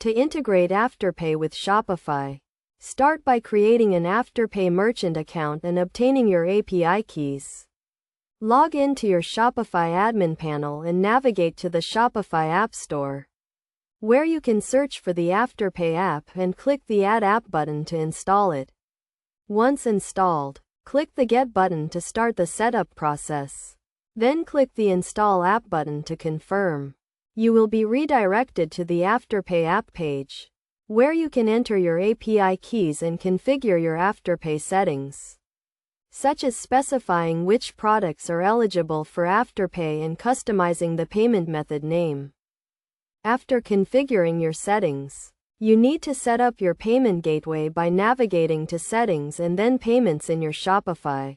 To integrate Afterpay with Shopify, start by creating an Afterpay merchant account and obtaining your API keys. Log into your Shopify admin panel and navigate to the Shopify App Store, where you can search for the Afterpay app and click the Add App button to install it. Once installed, click the Get button to start the setup process. Then click the Install App button to confirm. You will be redirected to the Afterpay app page, where you can enter your API keys and configure your Afterpay settings, such as specifying which products are eligible for Afterpay and customizing the payment method name. After configuring your settings, you need to set up your payment gateway by navigating to Settings and then Payments in your Shopify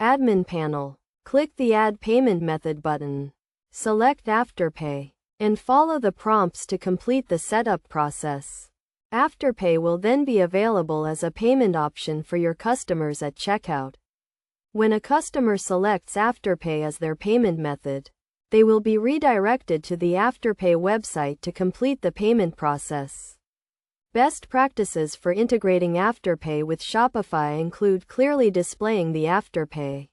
admin panel. Click the Add Payment Method button, select Afterpay, and follow the prompts to complete the setup process. Afterpay will then be available as a payment option for your customers at checkout. When a customer selects Afterpay as their payment method, they will be redirected to the Afterpay website to complete the payment process. Best practices for integrating Afterpay with Shopify include clearly displaying the Afterpay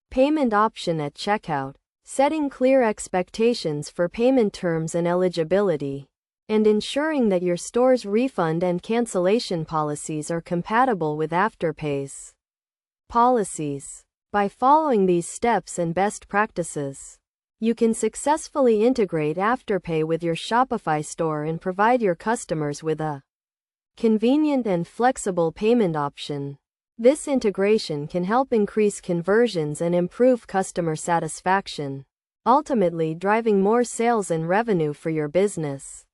payment option at checkout, setting clear expectations for payment terms and eligibility, and ensuring that your store's refund and cancellation policies are compatible with Afterpay's policies. By following these steps and best practices, you can successfully integrate Afterpay with your Shopify store and provide your customers with a convenient and flexible payment option. This integration can help increase conversions and improve customer satisfaction, ultimately driving more sales and revenue for your business.